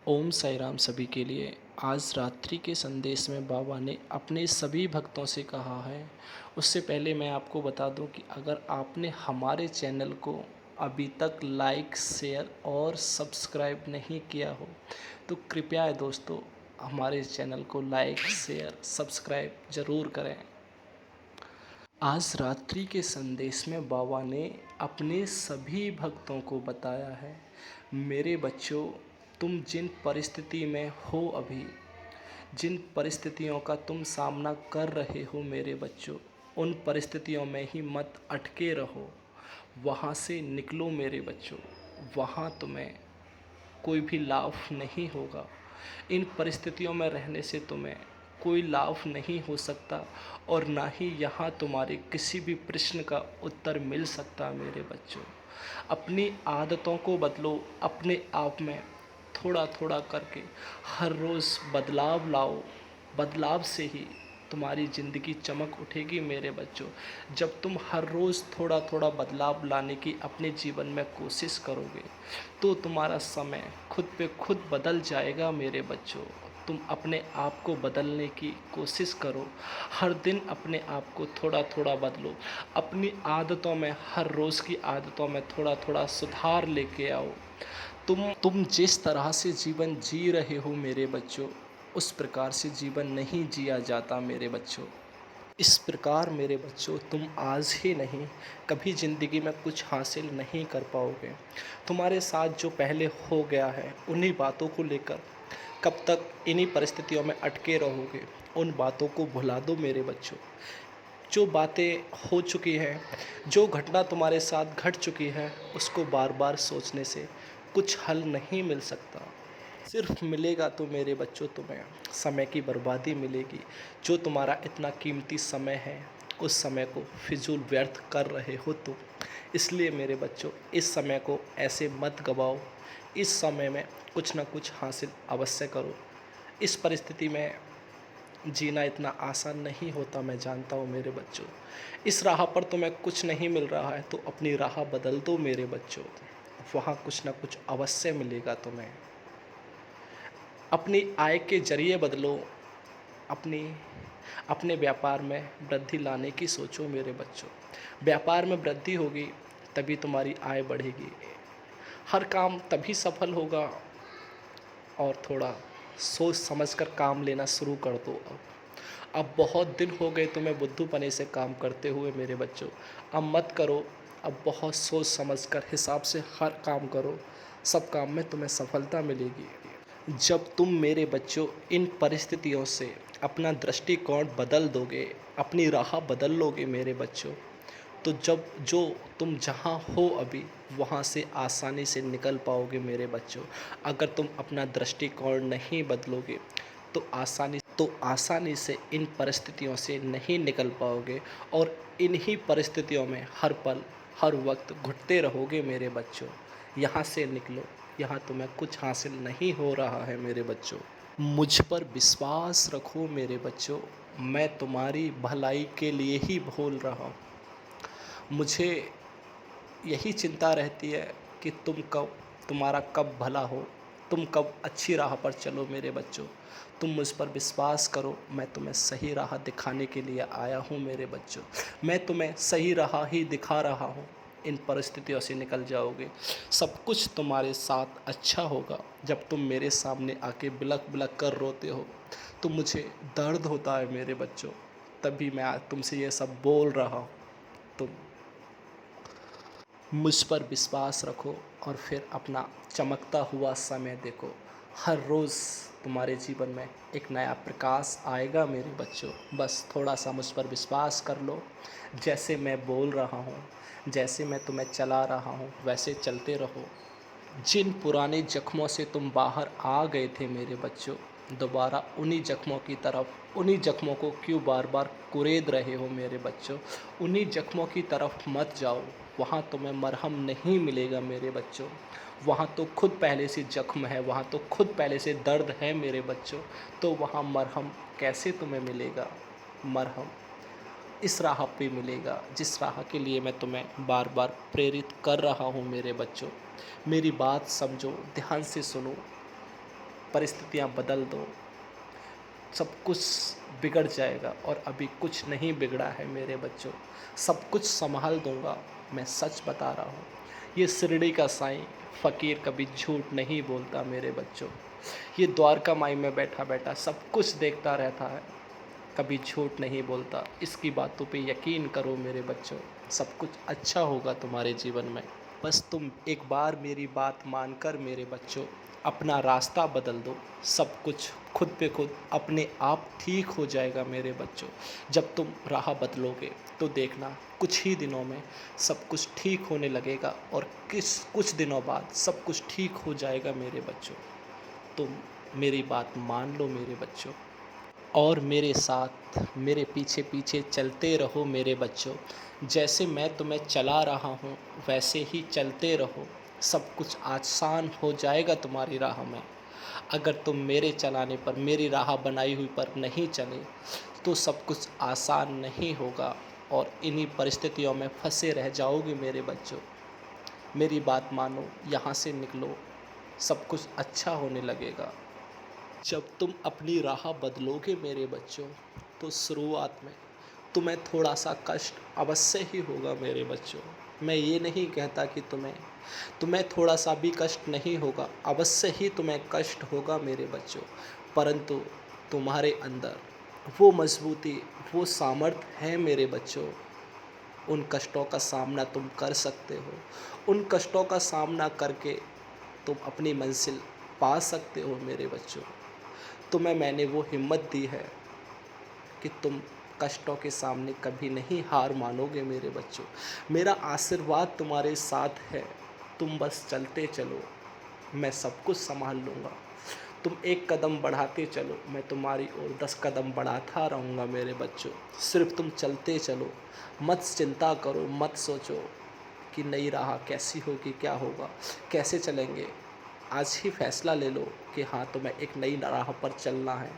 ओम साई राम सभी के लिए। आज रात्रि के संदेश में बाबा ने अपने सभी भक्तों से कहा है। उससे पहले मैं आपको बता दूं कि अगर आपने हमारे चैनल को अभी तक लाइक, शेयर और सब्सक्राइब नहीं किया हो तो कृपया दोस्तों हमारे चैनल को लाइक, शेयर, सब्सक्राइब ज़रूर करें। आज रात्रि के संदेश में बाबा ने अपने सभी भक्तों को बताया है, मेरे बच्चों, तुम जिन परिस्थिति में हो अभी, जिन परिस्थितियों का तुम सामना कर रहे हो मेरे बच्चों, उन परिस्थितियों में ही मत अटके रहो। वहाँ से निकलो मेरे बच्चों। वहाँ तुम्हें कोई भी लाभ नहीं होगा। इन परिस्थितियों में रहने से तुम्हें कोई लाभ नहीं हो सकता और ना ही यहाँ तुम्हारे किसी भी प्रश्न का उत्तर मिल सकता मेरे बच्चों। अपनी आदतों को बदलो, अपने आप में थोड़ा थोड़ा करके हर रोज़ बदलाव लाओ। बदलाव से ही तुम्हारी ज़िंदगी चमक उठेगी मेरे बच्चों। जब तुम हर रोज़ थोड़ा थोड़ा बदलाव लाने की अपने जीवन में कोशिश करोगे तो तुम्हारा समय खुद पे खुद बदल जाएगा मेरे बच्चों। तुम अपने आप को बदलने की कोशिश करो। हर दिन अपने आप को थोड़ा थोड़ा बदलो। अपनी आदतों में, हर रोज़ की आदतों में थोड़ा थोड़ा सुधार लेके आओ। तुम जिस तरह से जीवन जी रहे हो मेरे बच्चों, उस प्रकार से जीवन नहीं जिया जाता मेरे बच्चों। इस प्रकार मेरे बच्चों तुम आज ही नहीं, कभी ज़िंदगी में कुछ हासिल नहीं कर पाओगे। तुम्हारे साथ जो पहले हो गया है उन्हीं बातों को लेकर कब तक इन्हीं परिस्थितियों में अटके रहोगे। उन बातों को भुला दो मेरे बच्चों। जो बातें हो चुकी हैं, जो घटना तुम्हारे साथ घट चुकी है, उसको बार बार सोचने से कुछ हल नहीं मिल सकता। सिर्फ मिलेगा तो मेरे बच्चों तुम्हें समय की बर्बादी मिलेगी। जो तुम्हारा इतना कीमती समय है, उस समय को फिजूल व्यर्थ कर रहे हो तुम। इसलिए मेरे बच्चों, इस समय को ऐसे मत गवाओ। इस समय में कुछ ना कुछ हासिल अवश्य करो। इस परिस्थिति में जीना इतना आसान नहीं होता, मैं जानता हूँ मेरे बच्चों। इस राह पर तुम्हें कुछ नहीं मिल रहा है तो अपनी राह बदल दो मेरे बच्चों। वहाँ कुछ ना कुछ अवश्य मिलेगा तुम्हें। अपनी आय के जरिए बदलो। अपनी अपने व्यापार में वृद्धि लाने की सोचो मेरे बच्चों। व्यापार में वृद्धि होगी तभी तुम्हारी आय बढ़ेगी। हर काम तभी सफल होगा। और थोड़ा सोच समझकर काम लेना शुरू कर दो। अब बहुत दिन हो गए तुम्हें बुद्धूपने से काम करते हुए मेरे बच्चों। अब मत करो। अब बहुत सोच समझकर हिसाब से हर काम करो। सब काम में तुम्हें सफलता मिलेगी। जब तुम मेरे बच्चों इन परिस्थितियों से अपना दृष्टिकोण बदल दोगे, अपनी राह बदल लोगे मेरे बच्चों, तो जब जो तुम जहाँ हो अभी वहाँ से आसानी से निकल पाओगे मेरे बच्चों। अगर तुम अपना दृष्टिकोण नहीं बदलोगे तो आसानी से इन परिस्थितियों से नहीं निकल पाओगे और इन्हीं परिस्थितियों में हर पल हर वक्त घुटते रहोगे मेरे बच्चों। यहाँ से निकलो। यहाँ तुम्हें कुछ हासिल नहीं हो रहा है मेरे बच्चों। मुझ पर विश्वास रखो मेरे बच्चों। मैं तुम्हारी भलाई के लिए ही बोल रहा हूँ। मुझे यही चिंता रहती है कि तुम्हारा कब भला हो, तुम कब अच्छी राह पर चलो मेरे बच्चों। तुम मुझ पर विश्वास करो। मैं तुम्हें सही राह दिखाने के लिए आया हूँ मेरे बच्चों। मैं तुम्हें सही राह ही दिखा रहा हूँ। इन परिस्थितियों से निकल जाओगे। सब कुछ तुम्हारे साथ अच्छा होगा। जब तुम मेरे सामने आके बिलक बिलक कर रोते हो तो मुझे दर्द होता है मेरे बच्चों। तभी मैं आज तुमसे ये सब बोल रहा हूँ। तुम मुझ पर विश्वास रखो और फिर अपना चमकता हुआ समय देखो। हर रोज़ तुम्हारे जीवन में एक नया प्रकाश आएगा मेरे बच्चों। बस थोड़ा सा मुझ पर विश्वास कर लो। जैसे मैं बोल रहा हूँ, जैसे मैं तुम्हें चला रहा हूँ, वैसे चलते रहो। जिन पुराने जख्मों से तुम बाहर आ गए थे मेरे बच्चों, दोबारा उन्हीं जख्मों की तरफ, उन्हीं जख्मों को क्यों बार बार कुरेद रहे हो मेरे बच्चों। उन्हीं जख्मों की तरफ मत जाओ। वहाँ तुम्हें मरहम नहीं मिलेगा मेरे बच्चों। वहाँ तो खुद पहले से जख्म है, वहाँ तो खुद पहले से दर्द है मेरे बच्चों। तो वहाँ मरहम कैसे तुम्हें मिलेगा। मरहम इस राह पे मिलेगा जिस राह के लिए मैं तुम्हें बार बार प्रेरित कर रहा हूँ मेरे बच्चों। मेरी बात समझो, ध्यान से सुनो। परिस्थितियाँ बदल दो, सब कुछ बिगड़ जाएगा और अभी कुछ नहीं बिगड़ा है मेरे बच्चों। सब कुछ सँभाल दूँगा, मैं सच बता रहा हूँ। ये शिरडी का साईं फ़कीर कभी झूठ नहीं बोलता मेरे बच्चों। ये द्वारका माई में बैठा-बैठा सब कुछ देखता रहता है, कभी झूठ नहीं बोलता। इसकी बातों पे यकीन करो मेरे बच्चों, सब कुछ अच्छा होगा तुम्हारे जीवन में। बस तुम एक बार मेरी बात मानकर मेरे बच्चों अपना रास्ता बदल दो, सब कुछ खुद पे खुद अपने आप ठीक हो जाएगा मेरे बच्चों। जब तुम राह बदलोगे तो देखना कुछ ही दिनों में सब कुछ ठीक होने लगेगा और कुछ दिनों बाद सब कुछ ठीक हो जाएगा मेरे बच्चों। तुम मेरी बात मान लो मेरे बच्चों और मेरे साथ मेरे पीछे पीछे चलते रहो मेरे बच्चों। जैसे मैं तुम्हें चला रहा हूँ वैसे ही चलते रहो, सब कुछ आसान हो जाएगा तुम्हारी राह में। अगर तुम मेरे चलाने पर, मेरी राह बनाई हुई पर नहीं चले तो सब कुछ आसान नहीं होगा और इन्हीं परिस्थितियों में फंसे रह जाओगे मेरे बच्चों। मेरी बात मानो, यहाँ से निकलो, सब कुछ अच्छा होने लगेगा। जब तुम अपनी राह बदलोगे मेरे बच्चों तो शुरुआत में तुम्हें थोड़ा सा कष्ट अवश्य ही होगा मेरे बच्चों। मैं ये नहीं कहता कि तुम्हें थोड़ा सा भी कष्ट नहीं होगा, अवश्य ही तुम्हें कष्ट होगा मेरे बच्चों। परंतु तुम्हारे अंदर वो मजबूती, वो सामर्थ्य है मेरे बच्चों। उन कष्टों का सामना तुम कर सकते हो। उन कष्टों का सामना करके तुम अपनी मंजिल पा सकते हो मेरे बच्चों। तुम्हें मैंने वो हिम्मत दी है कि तुम कष्टों के सामने कभी नहीं हार मानोगे मेरे बच्चों। मेरा आशीर्वाद तुम्हारे साथ है, तुम बस चलते चलो, मैं सब कुछ संभाल लूँगा। तुम एक कदम बढ़ाते चलो, मैं तुम्हारी ओर 10 कदम बढ़ाता रहूँगा मेरे बच्चों। सिर्फ तुम चलते चलो, मत चिंता करो, मत सोचो कि नई राह कैसी होगी, क्या होगा, कैसे चलेंगे। आज ही फैसला ले लो कि हाँ, तुम्हें एक नई राह पर चलना है।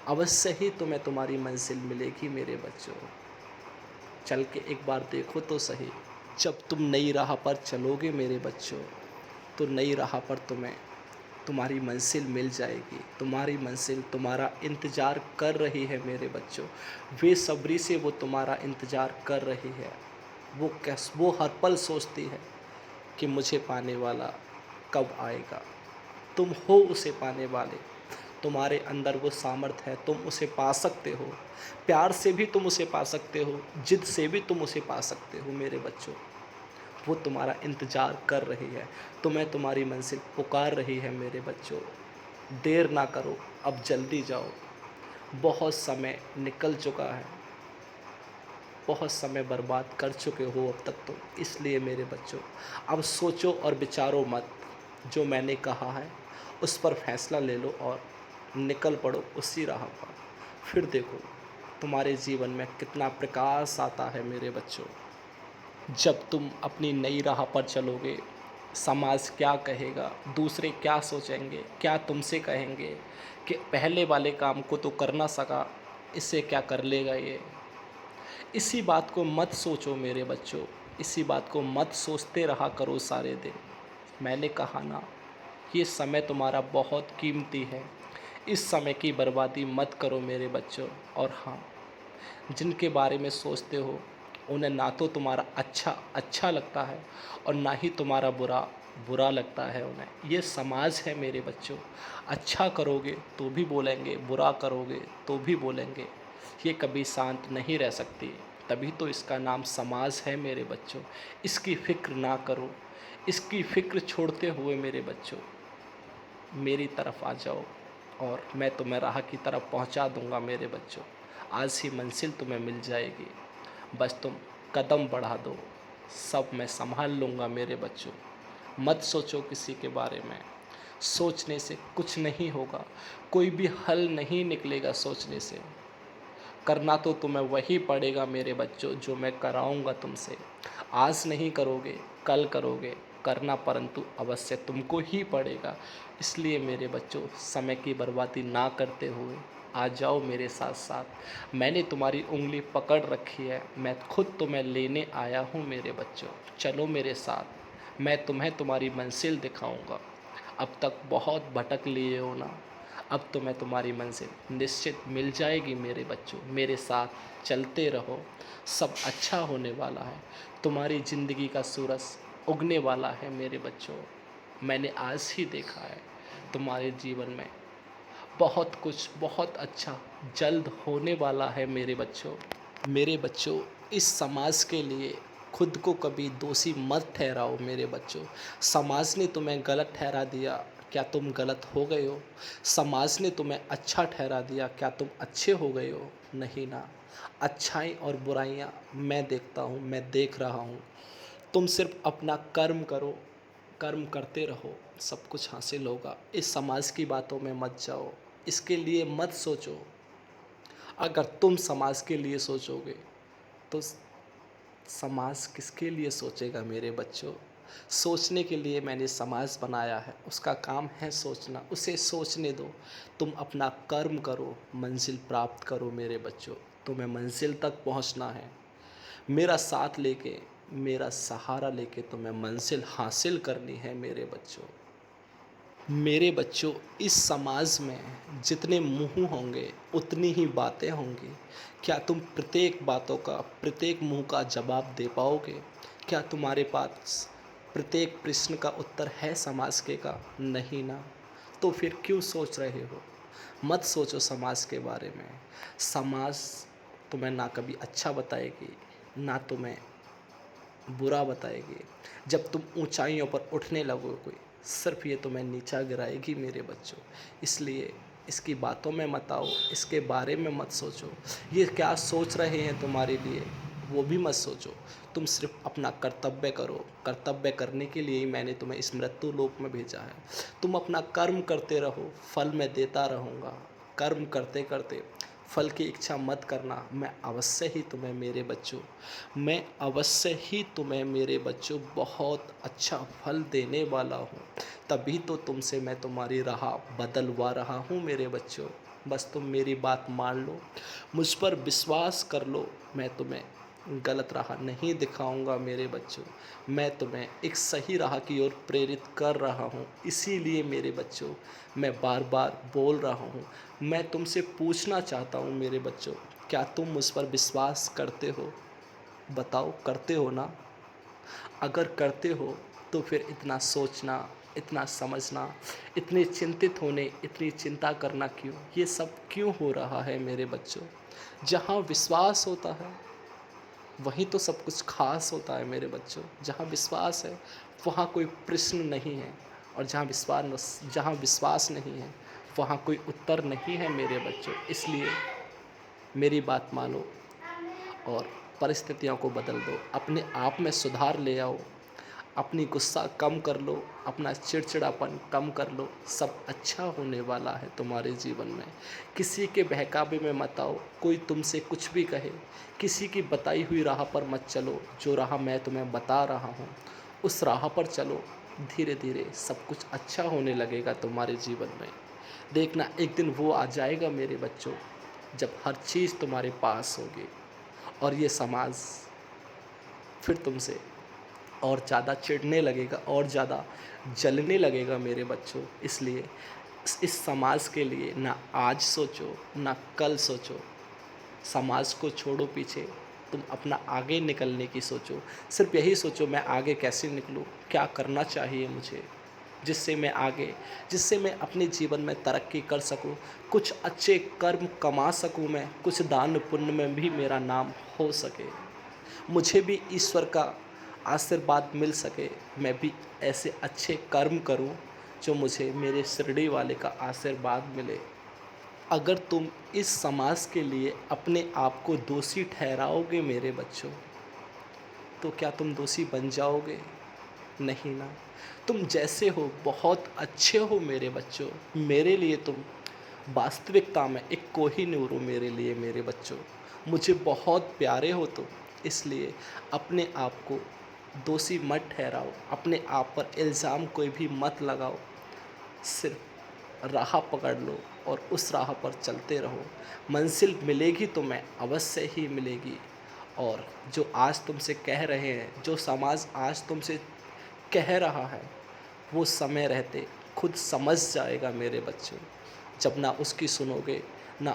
अवश्य ही तुम्हें तुम्हारी मंजिल मिलेगी मेरे बच्चों। चल के एक बार देखो तो सही। जब तुम नई राह पर चलोगे मेरे बच्चों तो नई राह पर तुम्हें तुम्हारी मंजिल मिल जाएगी। तुम्हारी मंजिल तुम्हारा इंतज़ार कर रही है मेरे बच्चों। बेसब्री से वो तुम्हारा इंतज़ार कर रही है। वो हर पल सोचती है कि मुझे पाने वाला कब आएगा। तुम हो उसे पाने वाले, तुम्हारे अंदर वो सामर्थ्य है, तुम उसे पा सकते हो। प्यार से भी तुम उसे पा सकते हो, जिद से भी तुम उसे पा सकते हो मेरे बच्चों। वो तुम्हारा इंतज़ार कर रही है, तुम्हें तुम्हारी मंजिल पुकार रही है मेरे बच्चों। देर ना करो, अब जल्दी जाओ। बहुत समय निकल चुका है, बहुत समय बर्बाद कर चुके हो अब तक तुम। इसलिए मेरे बच्चों अब सोचो और विचारो मत। जो मैंने कहा है उस पर फैसला ले लो और निकल पड़ो उसी राह पर। फिर देखो तुम्हारे जीवन में कितना प्रकाश आता है मेरे बच्चों। जब तुम अपनी नई राह पर चलोगे, समाज क्या कहेगा, दूसरे क्या सोचेंगे, क्या तुमसे कहेंगे कि पहले वाले काम को तो कर ना सका, इससे क्या कर लेगा ये। इसी बात को मत सोचो मेरे बच्चों, इसी बात को मत सोचते रहा करो सारे दिन। मैंने कहा ना, ये समय तुम्हारा बहुत कीमती है, इस समय की बर्बादी मत करो मेरे बच्चों। और हाँ, जिनके बारे में सोचते हो उन्हें ना तो तुम्हारा अच्छा अच्छा लगता है और ना ही तुम्हारा बुरा बुरा लगता है उन्हें। ये समाज है मेरे बच्चों, अच्छा करोगे तो भी बोलेंगे, बुरा करोगे तो भी बोलेंगे। ये कभी शांत नहीं रह सकती, तभी तो इसका नाम समाज है मेरे बच्चों। इसकी फ़िक्र ना करो, इसकी फ़िक्र छोड़ते हुए मेरे बच्चों मेरी तरफ आ जाओ और मैं तुम्हें राह की तरफ पहुंचा दूंगा मेरे बच्चों। आज ही मंजिल तुम्हें मिल जाएगी, बस तुम कदम बढ़ा दो, सब मैं संभाल लूँगा मेरे बच्चों। मत सोचो किसी के बारे में, सोचने से कुछ नहीं होगा, कोई भी हल नहीं निकलेगा सोचने से। करना तो तुम्हें वही पड़ेगा मेरे बच्चों जो मैं कराऊंगा तुमसे। आज नहीं करोगे, कल करोगे, करना परंतु अवश्य तुमको ही पड़ेगा। इसलिए मेरे बच्चों समय की बर्बादी ना करते हुए आ जाओ मेरे साथ साथ। मैंने तुम्हारी उंगली पकड़ रखी है, मैं खुद तुम्हें लेने आया हूँ मेरे बच्चों। चलो मेरे साथ, मैं तुम्हें तुम्हारी मंजिल दिखाऊंगा। अब तक बहुत भटक लिए हो ना, अब तो मैं तुम्हारी मंजिल निश्चित मिल जाएगी मेरे बच्चों, मेरे साथ चलते रहो, सब अच्छा होने वाला है। तुम्हारी ज़िंदगी का सूरज उगने वाला है मेरे बच्चों। मैंने आज ही देखा है तुम्हारे जीवन में बहुत कुछ बहुत अच्छा जल्द होने वाला है मेरे बच्चों। मेरे बच्चों, इस समाज के लिए खुद को कभी दोषी मत ठहराओ मेरे बच्चों। समाज ने तुम्हें गलत ठहरा दिया, क्या तुम गलत हो गए हो? समाज ने तुम्हें अच्छा ठहरा दिया, क्या तुम अच्छे हो गए हो? नहीं ना। अच्छाई और बुराइयां मैं देखता हूँ, मैं देख रहा हूँ। तुम सिर्फ अपना कर्म करो, कर्म करते रहो, सब कुछ हासिल होगा। इस समाज की बातों में मत जाओ, इसके लिए मत सोचो। अगर तुम समाज के लिए सोचोगे तो समाज किसके लिए सोचेगा मेरे बच्चों? सोचने के लिए मैंने समाज बनाया है, उसका काम है सोचना, उसे सोचने दो। तुम अपना कर्म करो, मंजिल प्राप्त करो मेरे बच्चों। तुम्हें मंजिल तक पहुंचना है। मेरा साथ लेके, मेरा सहारा लेके तुम्हें मंजिल हासिल करनी है मेरे बच्चों। मेरे बच्चों, इस समाज में जितने मुँह होंगे उतनी ही बातें होंगी। क्या तुम प्रत्येक बातों का, प्रत्येक मुँह का जवाब दे पाओगे? क्या तुम्हारे पास प्रत्येक प्रश्न का उत्तर है समाज के का? नहीं ना। तो फिर क्यों सोच रहे हो? मत सोचो समाज के बारे में। समाज तुम्हें ना कभी अच्छा बताएगी, ना तुम्हें बुरा बताएगी। जब तुम ऊंचाइयों पर उठने लगोगे, सिर्फ ये तुम्हें नीचा गिराएगी मेरे बच्चों। इसलिए इसकी बातों में मत आओ, इसके बारे में मत सोचो। ये क्या सोच रहे हैं तुम्हारे लिए, वो भी मत सोचो। तुम सिर्फ अपना कर्तव्य करो। कर्तव्य करने के लिए ही मैंने तुम्हें इस मृत्यु लोक में भेजा है। तुम अपना कर्म करते रहो, फल मैं देता रहूँगा। कर्म करते करते फल की इच्छा मत करना। मैं अवश्य ही तुम्हें मेरे बच्चों, मैं अवश्य ही तुम्हें मेरे बच्चों बहुत अच्छा फल देने वाला हूँ। तभी तो तुमसे मैं तुम्हारी राह बदलवा रहा हूँ मेरे बच्चों। बस तुम मेरी बात मान लो, मुझ पर विश्वास कर लो। मैं तुम्हें गलत राह नहीं दिखाऊंगा मेरे बच्चों। मैं तुम्हें एक सही राह की ओर प्रेरित कर रहा हूँ। इसीलिए मेरे बच्चों, मैं बार बार बोल रहा हूँ। मैं तुमसे पूछना चाहता हूँ मेरे बच्चों, क्या तुम मुझ पर विश्वास करते हो? बताओ, करते हो ना? अगर करते हो तो फिर इतना सोचना, इतना समझना, इतने चिंतित होने, इतनी चिंता करना क्यों? ये सब क्यों हो रहा है मेरे बच्चों? जहाँ विश्वास होता है वहीं तो सब कुछ खास होता है मेरे बच्चों। जहाँ विश्वास है वहाँ कोई प्रश्न नहीं है, और जहाँ विश्वास नहीं है वहाँ कोई उत्तर नहीं है मेरे बच्चों। इसलिए मेरी बात मानो और परिस्थितियों को बदल दो। अपने आप में सुधार ले आओ, अपनी गुस्सा कम कर लो, अपना चिड़चिड़ापन कम कर लो। सब अच्छा होने वाला है तुम्हारे जीवन में। किसी के बहकावे में मत आओ। कोई तुमसे कुछ भी कहे, किसी की बताई हुई राह पर मत चलो। जो राह मैं तुम्हें बता रहा हूँ उस राह पर चलो। धीरे धीरे सब कुछ अच्छा होने लगेगा तुम्हारे जीवन में। देखना, एक दिन वो आ जाएगा मेरे बच्चों जब हर चीज़ तुम्हारे पास होगी, और ये समाज फिर तुमसे और ज़्यादा चिढ़ने लगेगा और ज़्यादा जलने लगेगा मेरे बच्चों। इसलिए इस समाज के लिए ना आज सोचो ना कल सोचो। समाज को छोड़ो पीछे, तुम अपना आगे निकलने की सोचो। सिर्फ यही सोचो, मैं आगे कैसे निकलूं, क्या करना चाहिए मुझे, जिससे मैं अपने जीवन में तरक्की कर सकूं, कुछ अच्छे कर्म कमा सकूं, मैं कुछ दान पुण्य में भी मेरा नाम हो सके, मुझे भी ईश्वर का आशीर्वाद मिल सके। मैं भी ऐसे अच्छे कर्म करूं जो मुझे मेरे शिरडी वाले का आशीर्वाद मिले। अगर तुम इस समाज के लिए अपने आप को दोषी ठहराओगे मेरे बच्चों, तो क्या तुम दोषी बन जाओगे? नहीं ना। तुम जैसे हो बहुत अच्छे हो मेरे बच्चों। मेरे लिए तुम वास्तविकता में एक कोहिनूर हो मेरे लिए मेरे बच्चों। मुझे बहुत प्यारे हो तुम। इसलिए अपने आप को दोषी मत ठहराओ, अपने आप पर इल्ज़ाम कोई भी मत लगाओ। सिर्फ राह पकड़ लो और उस राह पर चलते रहो। मंजिल मिलेगी तुम्हें, अवश्य ही मिलेगी। और जो आज तुमसे कह रहे हैं, जो समाज आज तुमसे कह रहा है, वो समय रहते खुद समझ जाएगा मेरे बच्चों। जब ना उसकी सुनोगे, ना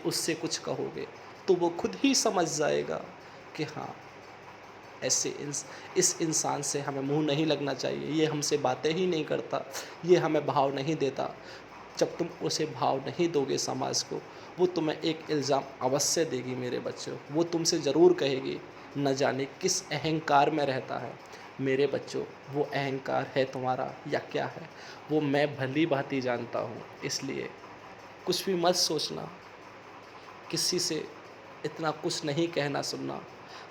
उससे कुछ कहोगे, तो वो खुद ही समझ जाएगा कि हाँ, ऐसे इस इंसान से हमें मुँह नहीं लगना चाहिए, ये हमसे बातें ही नहीं करता, ये हमें भाव नहीं देता। जब तुम उसे भाव नहीं दोगे समाज को, वो तुम्हें एक इल्ज़ाम अवश्य देगी मेरे बच्चों। वो तुमसे ज़रूर कहेगी, न जाने किस अहंकार में रहता है। मेरे बच्चों, वो अहंकार है तुम्हारा या क्या है, वो मैं भली-भाँति जानता हूँ। इसलिए कुछ भी मत सोचना, किसी से इतना कुछ नहीं कहना सुनना।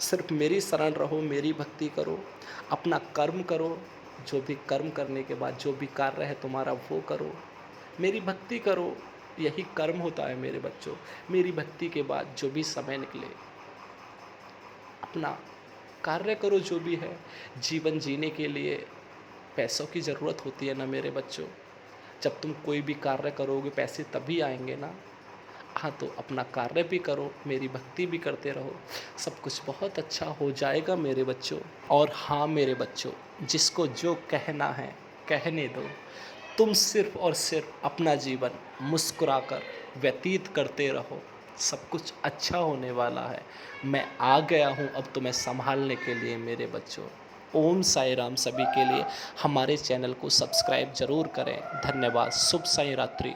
सिर्फ मेरी शरण रहो, मेरी भक्ति करो, अपना कर्म करो। जो भी कर्म करने के बाद जो भी कार्य है तुम्हारा वो करो, मेरी भक्ति करो। यही कर्म होता है मेरे बच्चों। मेरी भक्ति के बाद जो भी समय निकले, अपना कार्य करो जो भी है। जीवन जीने के लिए पैसों की ज़रूरत होती है ना मेरे बच्चों। जब तुम कोई भी कार्य करोगे, पैसे तभी आएंगे ना। हाँ, तो अपना कार्य भी करो, मेरी भक्ति भी करते रहो, सब कुछ बहुत अच्छा हो जाएगा मेरे बच्चों। और हाँ मेरे बच्चों, जिसको जो कहना है कहने दो। तुम सिर्फ़ और सिर्फ़ अपना जीवन मुस्कुराकर व्यतीत करते रहो, सब कुछ अच्छा होने वाला है। मैं आ गया हूँ अब तुम्हें सँभालने के लिए मेरे बच्चों। ओम साई राम सभी के लिए। हमारे चैनल को सब्सक्राइब ज़रूर करें। धन्यवाद। शुभ साई रात्रि।